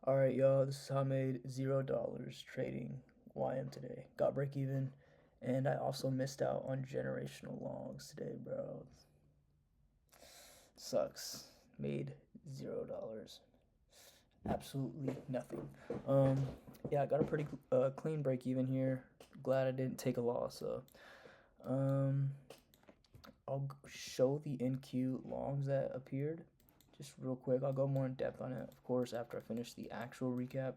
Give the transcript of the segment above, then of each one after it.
Alright, y'all, this is how I made $0 trading YM today. Got break even, and I also missed out on generational longs today, bro. Sucks. Made $0. Absolutely nothing. Yeah, I got a pretty clean break even here. Glad I didn't take a loss. I'll show the NQ longs that appeared just real quick. I'll go more in depth on it, of course, after I finish the actual recap.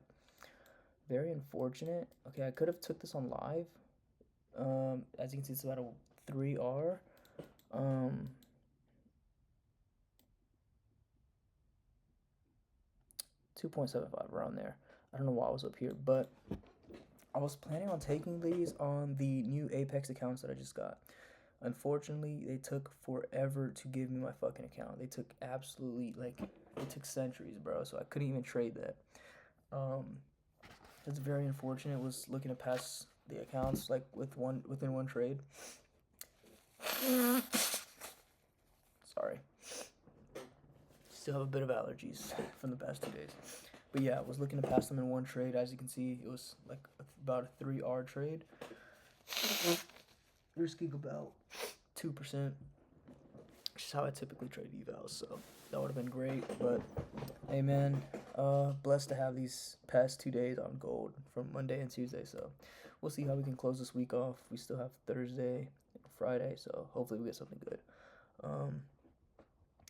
Very unfortunate. Okay, I could have took this on live. As you can see, it's about a 3R. 2.75 around there. I don't know why I was up here, but I was planning on taking these on the new Apex accounts that I just got. Unfortunately, they took forever to give me my fucking account. They took absolutely, it took centuries, bro, so I couldn't even trade that. It's very unfortunate. Was looking to pass the accounts within one trade. Sorry. Still have a bit of allergies from the past 2 days. But yeah, I was looking to pass them in one trade. As you can see, it was like about a 3R trade. Risking about 2%, which is how I typically trade evals, so that would have been great. But hey, man, blessed to have these past 2 days on gold from Monday and Tuesday, so we'll see how we can close this week off. We still have Thursday and Friday, so hopefully we get something good.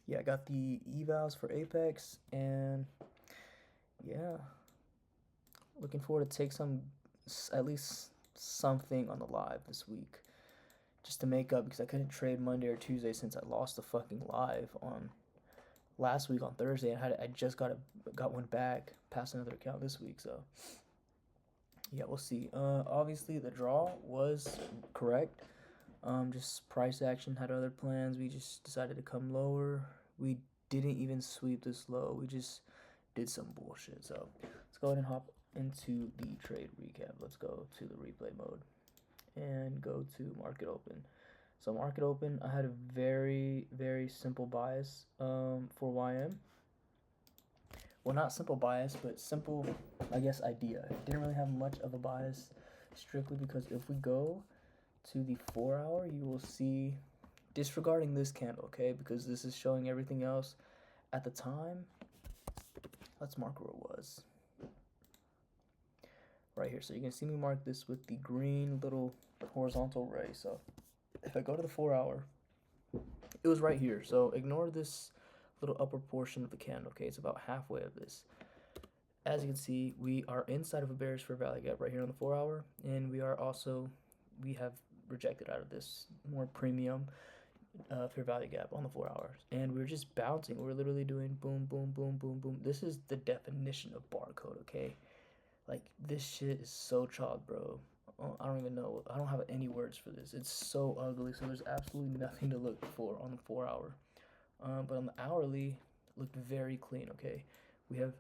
Yeah, I got the evals for Apex, and yeah, looking forward to take at least something on the live this week, just to make up, because I couldn't trade Monday or Tuesday since I lost the fucking live on last week on Thursday, and I just got one back past another account this week. So yeah, we'll see. Obviously the draw was correct. Just price action had other plans. We just decided to come lower. We didn't even sweep this low. We just did some bullshit. So let's go ahead and hop into the trade recap. Let's go to the replay mode and go to market open. So market open, I had a very, very simple bias for YM. Well, not simple bias, but simple, I guess, idea. Didn't really have much of a bias, strictly because if we go to the 4 hour, you will see, disregarding this candle, okay, because this is showing everything else at the time. Let's mark where it was. Right here. So you can see me mark this with the green little horizontal ray. So if I go to the 4 hour, it was right here. So ignore this little upper portion of the candle, okay? It's about halfway of this. As you can see, we are inside of a bearish fair value gap right here on the 4 hour, and we have rejected out of this more premium fair value gap on the 4 hours, and we're just bouncing. We're literally doing boom, boom, boom, boom, boom. This is the definition of barcode, okay? Like, this shit is so chalk, bro. I don't even know. I don't have any words for this. It's so ugly. So there's absolutely nothing to look for on the 4 hour. But on the hourly, looked very clean, okay? We have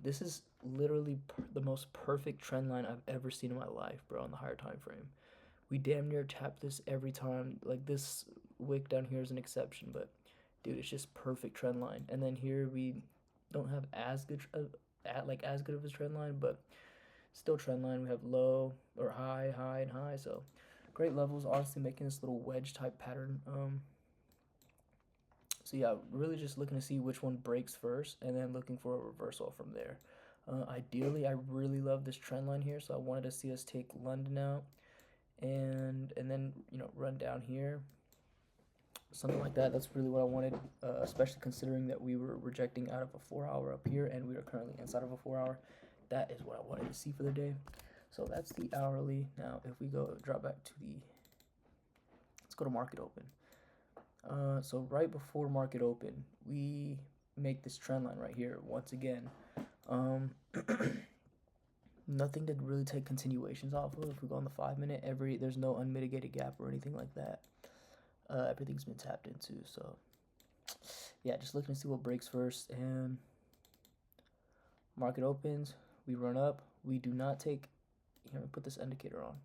this is literally the most perfect trend line I've ever seen in my life, bro, on the higher time frame. We damn near tap this every time. Like, this wick down here is an exception, but dude, it's just perfect trend line. And then here we don't have as good as good of a trend line, but still trend line. We have low or high, high, and high. So great levels, honestly, making this little wedge type pattern. So yeah, really just looking to see which one breaks first, and then looking for a reversal from there. Ideally, I really love this trend line here, so I wanted to see us take London out, and then run down here, something like that. That's really what I wanted, especially considering that we were rejecting out of a 4 hour up here, and we are currently inside of a 4 hour. That is what I wanted to see for the day. So that's the hourly. Now, if we drop back to let's go to market open. So right before market open, we make this trend line right here once again. Nothing to really take continuations off of. If we go on the 5 minute, there's no unmitigated gap or anything like that. Everything's been tapped into. So yeah, just looking to see what breaks first, and market opens. We run up. We do not take. Here, let me put this indicator on.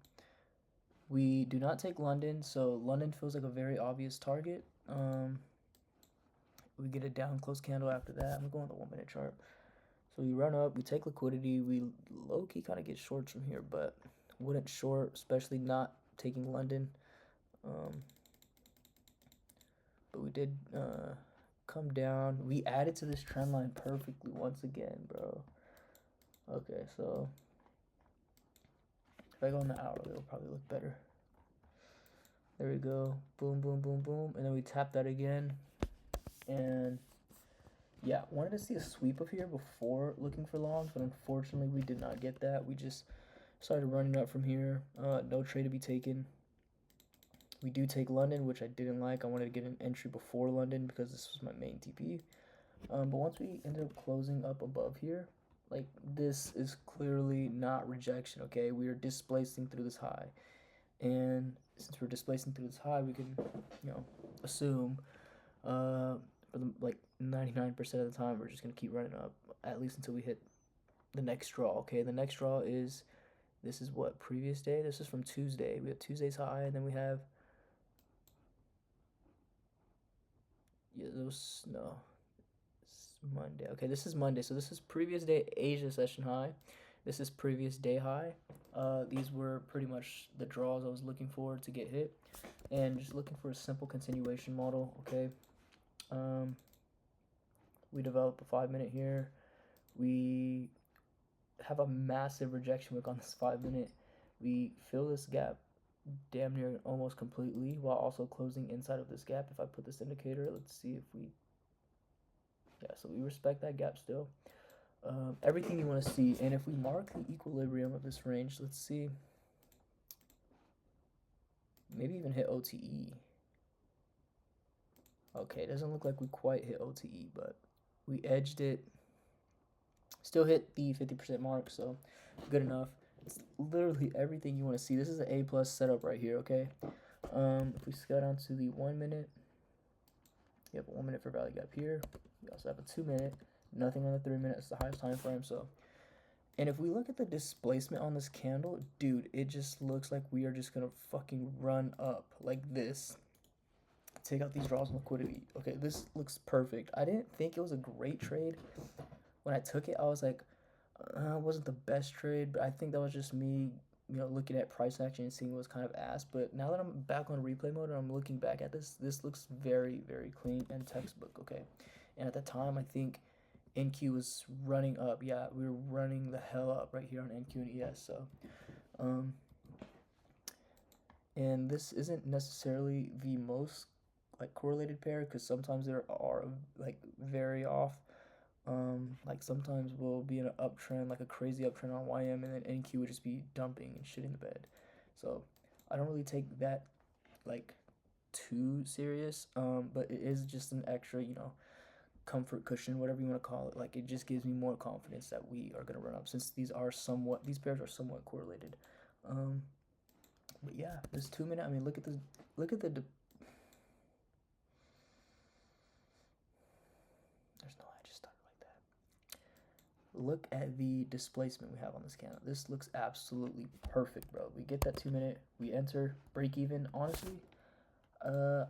We do not take London, so London feels like a very obvious target. We get a down close candle after that. I'm going to go on the 1 minute chart. So we run up, we take liquidity, we low-key kind of get shorts from here, but wouldn't short, especially not taking London. But we did come down. We added to this trend line perfectly once again, bro. Okay, so if I go on the hourly, it'll probably look better. There we go. Boom, boom, boom, boom. And then we tap that again. And yeah, wanted to see a sweep of here before looking for longs, but unfortunately we did not get that. We just started running up from here. No trade to be taken. We do take London, which I didn't like. I wanted to get an entry before London because this was my main TP. But once we ended up closing up above here, like, this is clearly not rejection, okay? We are displacing through this high. And since we're displacing through this high, we can, assume for the, like, 99% of the time, we're just going to keep running up, at least until we hit the next draw, okay? The next draw is, this is what, previous day? This is from Tuesday. We have Tuesday's high, and then we have, it's Monday. Okay, this is Monday. So this is previous day Asia session high. This is previous day high. These were pretty much the draws I was looking for to get hit. And just looking for a simple continuation model, okay? We develop a 5-minute here. We have a massive rejection wick on this 5-minute. We fill this gap damn near almost completely while also closing inside of this gap. If I put this indicator, let's see if we, yeah, so we respect that gap still. Everything you want to see. And if we mark the equilibrium of this range, let's see, maybe even hit OTE. Okay, it doesn't look like we quite hit OTE, but we edged it. Still hit the 50% mark, so good enough. It's literally everything you want to see. This is an A+ setup right here, okay? If we scale down to the 1 minute, you have a 1 minute for value gap here. We also have a 2 minute, nothing on the 3 minute. It's the highest time frame, so. And if we look at the displacement on this candle, dude, it just looks like we are just gonna fucking run up like this. Take out these draws and liquidity. Okay, this looks perfect. I didn't think it was a great trade. When I took it, I was like, it wasn't the best trade, but I think that was just me, looking at price action and seeing it was kind of ass. But now that I'm back on replay mode and I'm looking back at this looks very, very clean and textbook, okay? And at the time, I think NQ was running up. Yeah, we were running the hell up right here on NQ and ES, so. And this isn't necessarily the most, like, correlated pair, because sometimes there are, like, very off. Like, sometimes we'll be in an uptrend, like a crazy uptrend on YM, and then NQ would just be dumping and shitting the bed. So I don't really take that, like, too serious. But it is just an extra, comfort cushion, whatever you want to call it. Like, it just gives me more confidence that we are gonna run up, since these pairs are somewhat correlated. But yeah, this 2 minute. I mean, look at the look at the displacement we have on this candle. This looks absolutely perfect, bro. We get that 2 minute, we enter break even. Honestly, I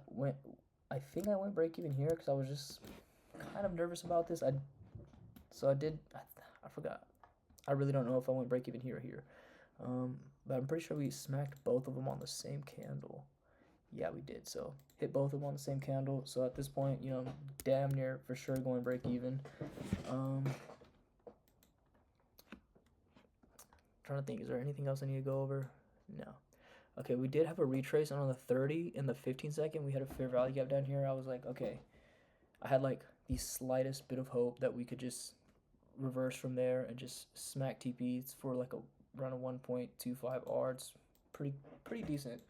think I went break even here because I was just kind of nervous about this. I forgot. I really don't know if I went break even here or here. But I'm pretty sure we smacked both of them on the same candle. Yeah, we did. So hit both of them on the same candle. So at this point, damn near for sure going break even. Trying to think, is there anything else I need to go over? No. Okay, we did have a retrace, and on the 30 and the 15 second, we had a fair value gap down here. I was like, okay, I had like the slightest bit of hope that we could just reverse from there and just smack TPs for like around a 1.25 R. It's pretty decent.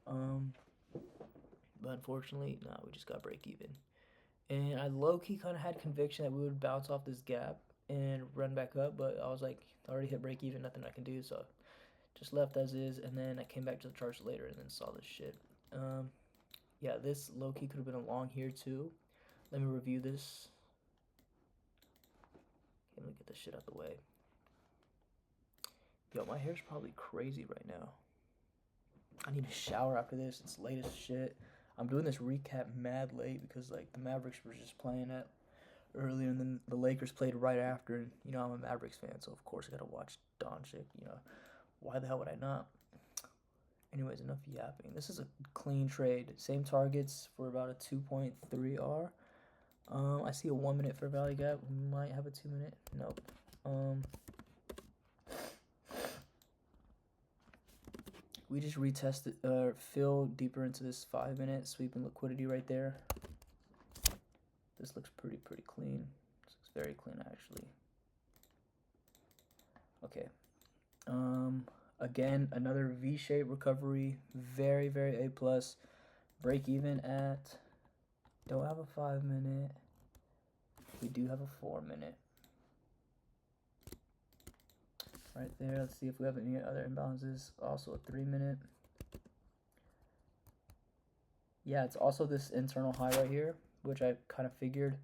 But unfortunately, no, we just got break even. And I low-key kind of had conviction that we would bounce off this gap and run back up, but I was like, I already hit break even, nothing I can do, so just left as is. And then I came back to the charts later and then saw this shit. Yeah, this low-key could have been a long here too. Let me review this. Okay, let me get this shit out the way. Yo, my hair's probably crazy right now. I need a shower after this. It's late as shit. I'm doing this recap mad late because, like, the Mavericks were just playing at earlier, and then the Lakers played right after. And you know, I'm a Mavericks fan, so of course I gotta watch Doncic. You know, why the hell would I not? Anyways, enough yapping. This is a clean trade. Same targets for about a 2.3 R. I see a 1 minute fair value gap. We might have a 2 minute. Nope. We just retested, fill deeper into this 5 minute sweep and liquidity right there. This looks pretty clean. This looks very clean actually. Okay. Again, another V-shaped recovery. Very A plus. Break even at. Don't have a 5 minute. We do have a 4 minute. Right there. Let's see if we have any other imbalances. Also a 3 minute. Yeah, it's also this internal high right here, which I kind of figured.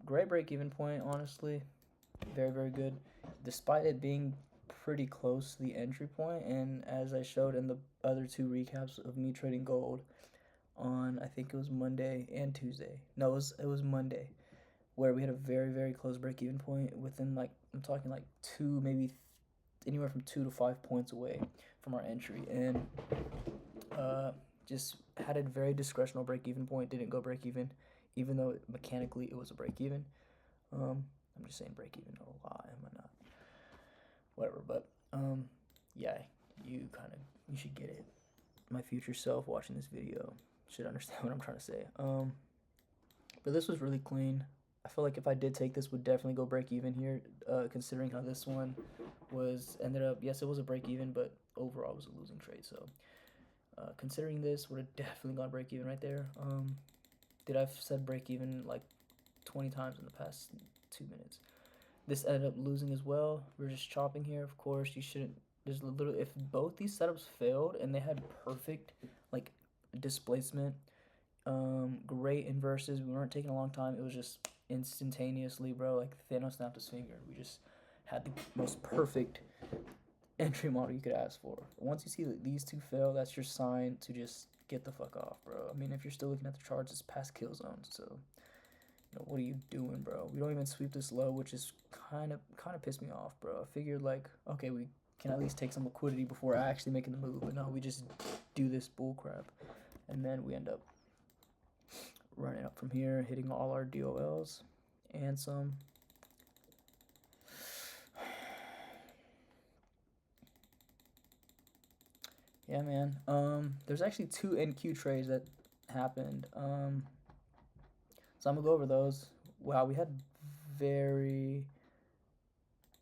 Great break even point, honestly. Very good. Despite it being pretty close to the entry point, and as I showed in the other two recaps of me trading gold on, I think it was Monday and Tuesday. No, it was Monday, where we had a very close break even point within, like, I'm talking like two, maybe anywhere from 2 to 5 points away from our entry, and just had a very discretional break even point. Didn't go break even though mechanically it was a break even. I'm just saying break even a lot, am I not? Whatever, but yeah, you should get it. My future self watching this video should understand what I'm trying to say. But this was really clean. I feel like if I did take this, would definitely go break even here, considering how this one ended up. Yes, it was a break even, but overall it was a losing trade. So considering this, would have definitely gone break even right there. Did I've said break even like 20 times in the past 2 minutes? This ended up losing as well. We're just chopping here. Of course, you shouldn't. There's literally, if both these setups failed and they had perfect like displacement, great inverses, we weren't taking a long time. It was just instantaneously, bro. Like Thanos snapped his finger. We just had the most perfect entry model you could ask for. Once you see that these two fail, that's your sign to just get the fuck off, bro. I mean, if you're still looking at the charts, it's past kill zones, so you know, what are you doing, bro? We don't even sweep this low, which is kind of pissed me off, bro. I figured like, okay, we can at least take some liquidity before actually making the move, but no, we just do this bull crap, and then we end up running up from here, hitting all our DOLs and some. Yeah, man. There's actually 2 NQ trades that happened. So I'm gonna go over those. Wow, we had very.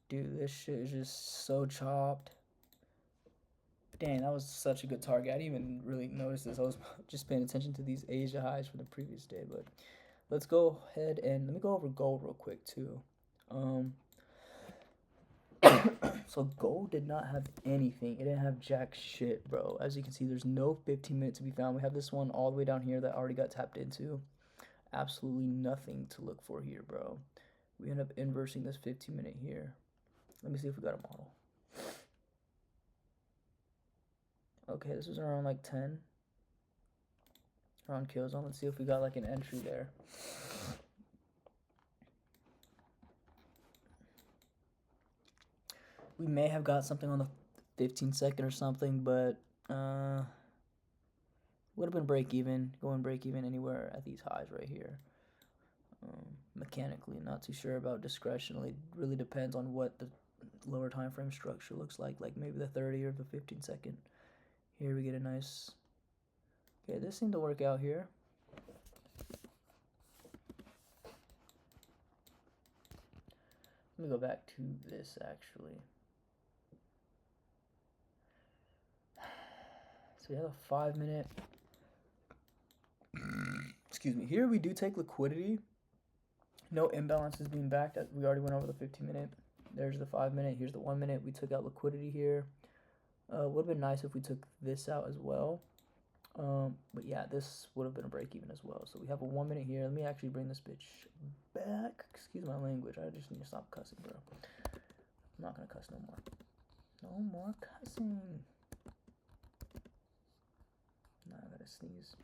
Dude, this shit is just so chopped. Dang, that was such a good target. I didn't even really notice this. I was just paying attention to these Asia highs from the previous day. But let's go ahead and let me go over gold real quick too. So gold did not have anything. It didn't have jack shit, bro. As you can see, there's no 15 minute to be found. We have this one all the way down here that already got tapped into. Absolutely nothing to look for here, bro. We end up inversing this 15 minute here. Let me see if we got a model. Okay, this was around like 10. Around kill zone. Let's see if we got like an entry there. We may have got something on the 15-second or something, but would have been break even. Going break even anywhere at these highs right here. Mechanically, not too sure about discretionally. Really depends on what the lower time frame structure looks like maybe the 30 or the 15-second. Here we get a nice. Okay, this seemed to work out here. Let me go back to this actually. So we have a 5 minute. Excuse me. Here we do take liquidity. No imbalances being backed. We already went over the 15 minute. There's the 5 minute. Here's the 1 minute. We took out liquidity here. Would have been nice if we took this out as well. But yeah, this would have been a break even as well. So we have a 1 minute here. Let me actually bring this bitch back. Excuse my language. I just need to stop cussing, bro. I'm not gonna cuss no more. No more cussing. Nah, I gotta sneeze.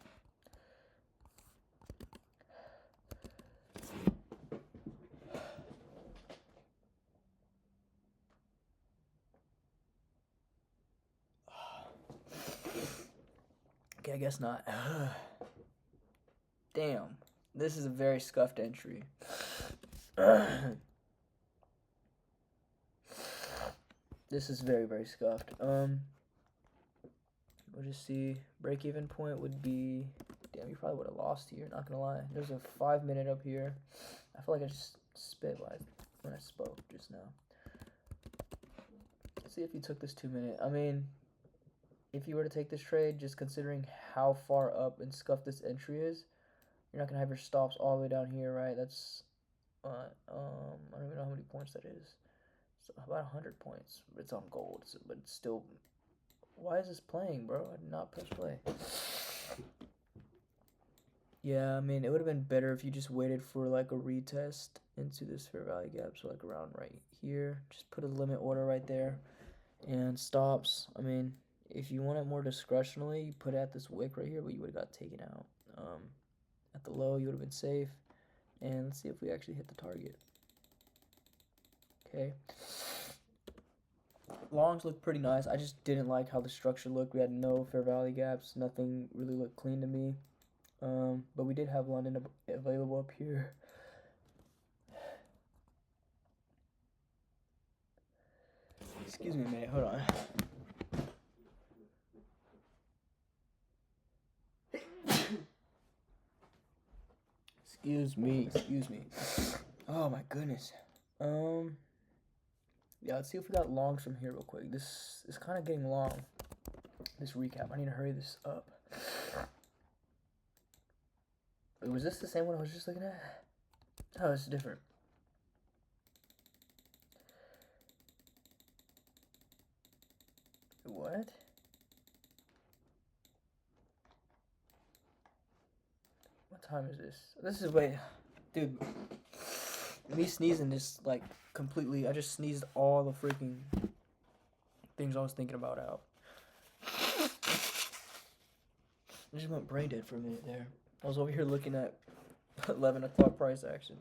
Okay, I guess not. Damn. This is a very scuffed entry. This is very, very scuffed. We'll just see. Break even point would be. Damn, you probably would have lost here, not gonna lie. There's a 5 minute up here. I feel like I just spit when I spoke just now. Let's see if you took this 2 minute. I mean, if you were to take this trade, just considering how far up and scuffed this entry is, you're not gonna have your stops all the way down here, right? That's I don't even know how many points that is. So about 100 points. It's on gold, so, but it's still. Why is this playing, bro? I did not press play. Yeah, I mean, it would have been better if you just waited for like a retest into this fair value gap. So like around right here, just put a limit order right there, and stops. I mean, if you want it more discretionally, you put it at this wick right here, but you would have got taken out. At the low, you would have been safe. And let's see if we actually hit the target. Okay. Longs look pretty nice. I just didn't like how the structure looked. We had no fair value gaps. Nothing really looked clean to me. But we did have London available up here. Excuse me a minute. Hold on. Excuse me. Oh my goodness. Yeah, let's see if we got longs from here real quick. This is kind of getting long. This recap. I need to hurry this up. Wait, was this the same one I was just looking at? Oh, it's different. What? What time is this? This is, wait, dude. Me sneezing just like completely. I just sneezed all the freaking things I was thinking about out. I just went brain dead for a minute there. I was over here looking at 11 o'clock price action.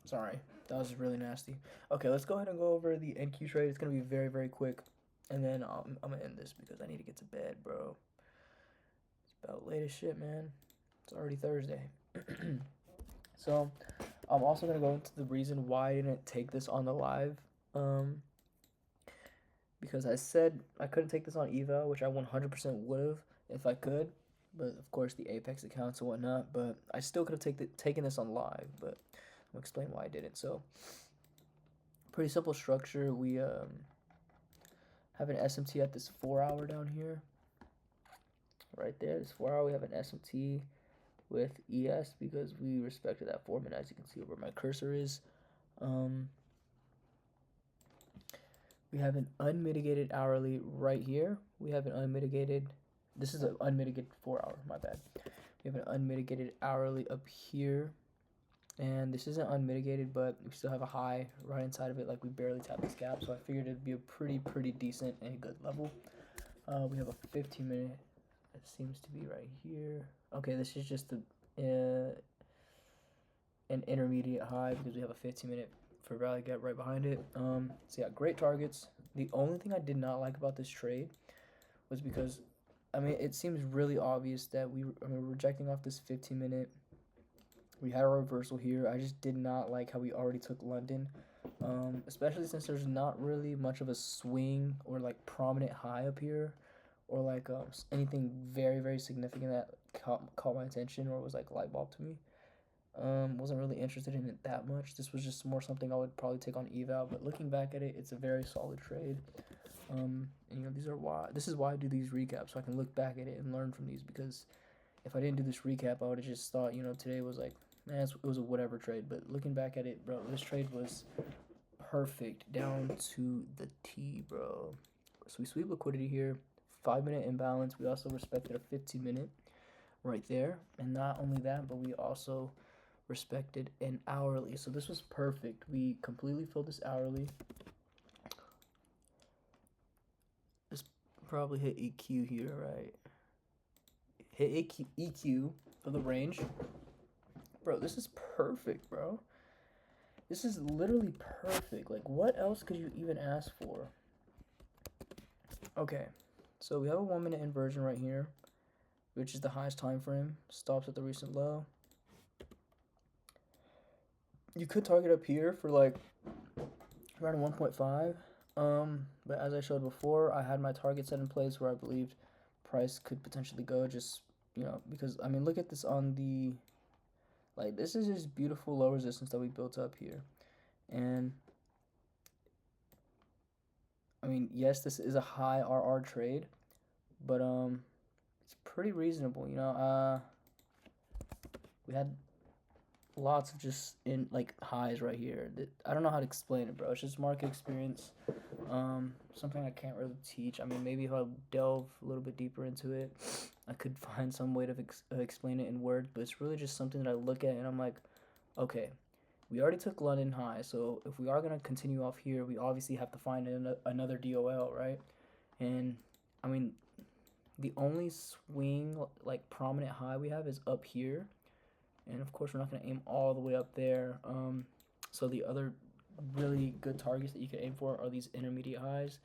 Sorry, that was really nasty. Okay, let's go ahead and go over the NQ trade. It's gonna be very, very quick, and then I'm gonna end this because I need to get to bed, bro. It's about late as shit, man. It's already Thursday. So, I'm also gonna go into the reason why I didn't take this on the live. Because I said I couldn't take this on eval, which I 100% would have if I could. But of course, the Apex accounts and whatnot. But I still could have taken this on live. But I'll explain why I didn't. So, pretty simple structure. We have an SMT at this 4 hour down here. Right there, this 4 hour. We have an SMT with ES because we respected that 4 minute, as you can see where my cursor is. We have an unmitigated hourly right here. We have an unmitigated, this is an unmitigated 4 hour, my bad. We have an unmitigated hourly up here. And this isn't unmitigated, but we still have a high right inside of it, like we barely tapped this gap. So I figured it'd be a pretty decent and good level. We have a 15 minute, it seems to be right here. Okay, this is just an intermediate high because we have a 15 minute for value gap right behind it. So yeah, great targets. The only thing I did not like about this trade was because, I mean, it seems really obvious that we're rejecting off this 15 minute. We had a reversal here. I just did not like how we already took London, especially since there's not really much of a swing or like prominent high up here, or like anything very significant that caught my attention or was like light bulb to me. Wasn't really interested in it that much. This was just more something I would probably take on eval, but looking back at it, it's a very solid trade. And you know, this is why I do these recaps, so I can look back at it and learn from these, because if I didn't do this recap, I would have just thought, you know, today was like, man, it was a whatever trade. But looking back at it, bro, this trade was perfect down to the T, bro. So we sweep liquidity here, 5 minute imbalance. We also respected a 15 minute right there, and not only that, but we also respected an hourly. So this was perfect. We completely filled this hourly. This probably hit EQ here, right? Hit EQ for the range. Bro, this is perfect, bro. This is literally perfect. Like, what else could you even ask for? Okay, so we have a 1 minute inversion right here, which is the highest time frame. Stops at the recent low. You could target up here for like around 1.5. But as I showed before, I had my target set in place where I believed price could potentially go. Just, you know, because I mean, look at this on the, like, this is just beautiful low resistance that we built up here. And I mean, yes, this is a high RR trade, but it's pretty reasonable, you know. We had lots of just in like highs right here. I don't know how to explain it, bro. It's just market experience. Something I can't really teach. I mean, maybe if I delve a little bit deeper into it, I could find some way to explain it in words. But it's really just something that I look at and I'm like, okay, we already took London high, so if we are gonna continue off here, we obviously have to find another DOL, right? And I mean, the only swing like prominent high we have is up here, and of course we're not going to aim all the way up there. So the other really good targets that you can aim for are these intermediate highs.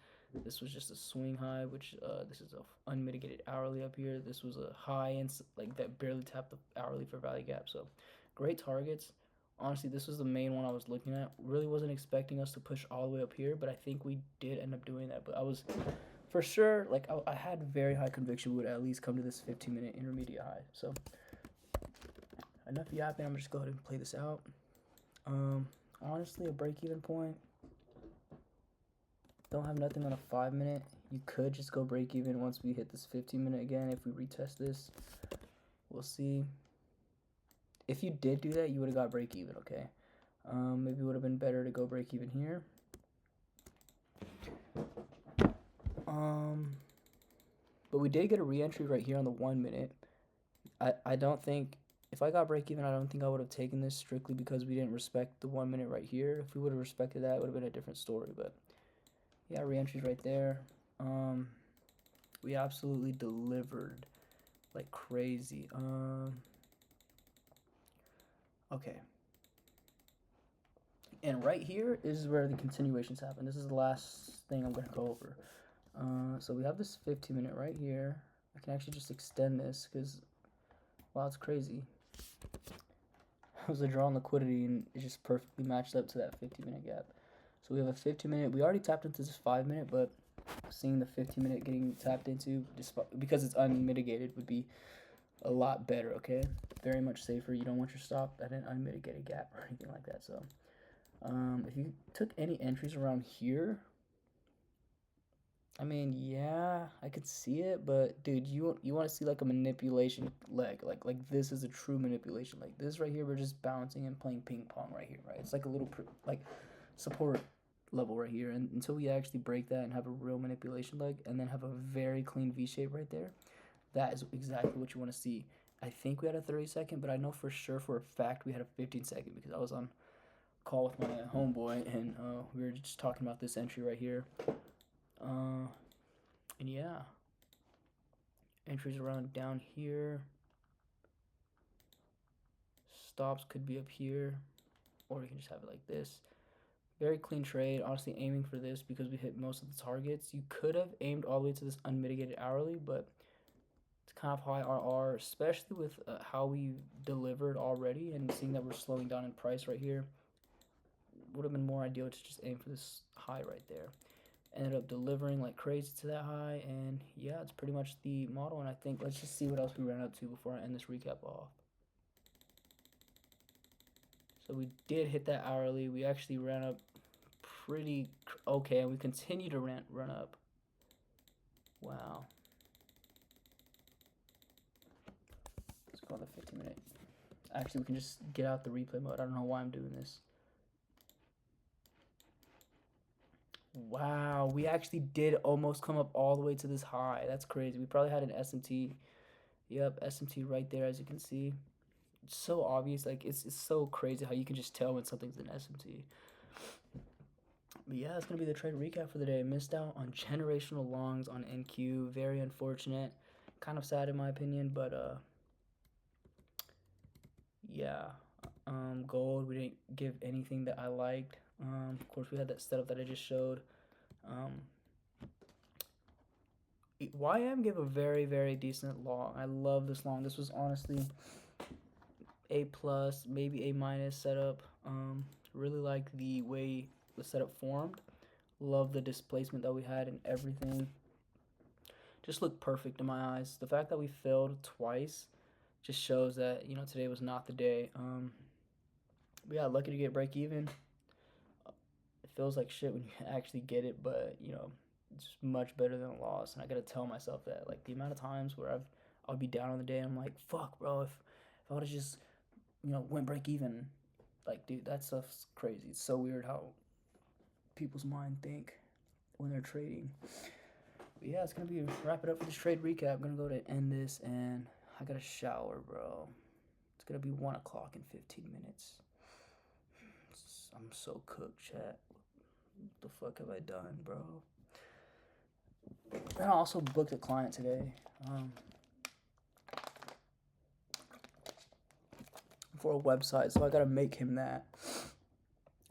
This was just a swing high, which this is a unmitigated hourly up here. This was a high and like that barely tapped the hourly for value gap. So great targets. Honestly, this was the main one I was looking at. Really wasn't expecting us to push all the way up here, but I think we did end up doing that. But I was for sure, like I had very high conviction we would at least come to this 15-minute intermediate high. So enough yapping. I'm gonna just go ahead and play this out. Honestly, a break-even point. Don't have nothing on a 5-minute. You could just go break-even once we hit this 15-minute again. If we retest this, we'll see. If you did do that, you would have got break-even. Okay. Maybe it would have been better to go break-even here. But we did get a re-entry right here on the 1 minute. I don't think, if I got break even, I don't think I would have taken this strictly because we didn't respect the 1 minute right here. If we would have respected that, it would have been a different story. But yeah, re-entries right there. We absolutely delivered like crazy. Okay. And right here is where the continuations happen. This is the last thing I'm going to go over. So we have this 15-minute right here. I can actually just extend this because, wow, it's crazy. It was a draw on liquidity and it just perfectly matched up to that 15-minute gap. So we have a 15-minute. We already tapped into this 5-minute, but seeing the 15-minute getting tapped into because it's unmitigated would be a lot better, okay? Very much safer. You don't want your stop at an unmitigated gap or anything like that. So if you took any entries around here, I mean, yeah, I could see it, but dude, you want to see like a manipulation leg, like this is a true manipulation. Like this right here, we're just bouncing and playing ping pong right here, right? It's like a little like support level right here, and until we actually break that and have a real manipulation leg, and then have a very clean V shape right there, that is exactly what you want to see. I think we had a 30-second, but I know for sure for a fact we had a 15-second because I was on call with my homeboy and we were just talking about this entry right here. And yeah, entries around down here. Stops could be up here, or you can just have it like this. Very clean trade. Honestly, aiming for this because we hit most of the targets. You could have aimed all the way to this unmitigated hourly, but it's kind of high RR, especially with how we delivered already and seeing that we're slowing down in price right here. Would have been more ideal to just aim for this high right there. Ended up delivering like crazy to that high, and yeah, it's pretty much the model. And I think let's just see what else we ran up to before I end this recap off. So we did hit that hourly. We actually ran up pretty okay, and we continue to run up. Wow. Let's go on the 15-minute. Actually, we can just get out the replay mode. I don't know why I'm doing this. Wow, we actually did almost come up all the way to this high. That's crazy. We probably had an SMT. Yep, SMT right there, as you can see. It's so obvious. Like, it's so crazy how you can just tell when something's an SMT. But yeah, that's going to be the trade recap for the day. Missed out on generational longs on NQ. Very unfortunate. Kind of sad in my opinion, but yeah. gold. We didn't give anything that I liked. Of course, we had that setup that I just showed. Um, YM gave a very, very decent long. I love this long. This was honestly A plus, maybe A minus setup. Really like the way the setup formed. Love the displacement that we had and everything. Just looked perfect in my eyes. The fact that we failed twice just shows that, you know, today was not the day. But yeah, lucky to get break even. It feels like shit when you actually get it, but you know, it's much better than a loss. And I gotta tell myself that, like, the amount of times where I'll be down on the day, I'm like, fuck, bro, if I would have just, you know, went break even, like, dude, that stuff's crazy. It's so weird how people's mind think when they're trading. But yeah, it's gonna be wrap it up for this trade recap. I'm gonna go to end this, and I gotta shower, bro. It's gonna be 1 o'clock in 15 minutes. I'm so cooked, chat. What the fuck have I done, bro? And I also booked a client today for a website, so I gotta make him that.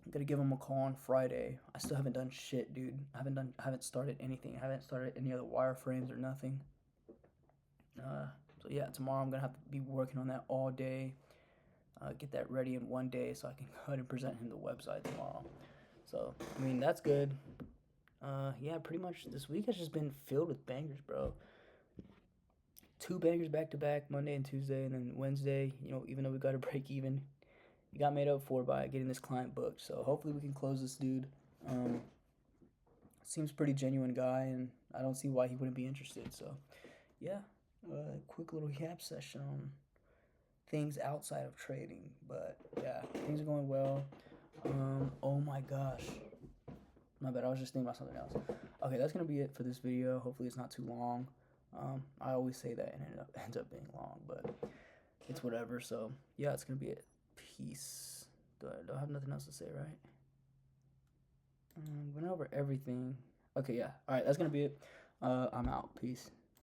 I'm gonna give him a call on Friday. I still haven't done shit, dude. I haven't started anything. I haven't started any other wireframes or nothing. So yeah, tomorrow I'm gonna have to be working on that all day. Get that ready in one day so I can go ahead and present him the website tomorrow. So I mean, that's good. Yeah, pretty much this week has just been filled with bangers, bro. 2 bangers back to back, Monday and Tuesday, and then Wednesday, you know, even though we got to break even, we got made up for by getting this client booked. So hopefully we can close this dude. Seems pretty genuine guy, and I don't see why he wouldn't be interested. So yeah, quick little yap session on things outside of trading. But yeah, things are going well. Oh my gosh. My bad, I was just thinking about something else. Okay, that's gonna be it for this video. Hopefully it's not too long. I always say that and it ends up being long, but it's whatever. So yeah, it's gonna be it. Peace. Do I have nothing else to say, right? Went over everything. Okay, yeah. All right, that's gonna be it. I'm out. Peace.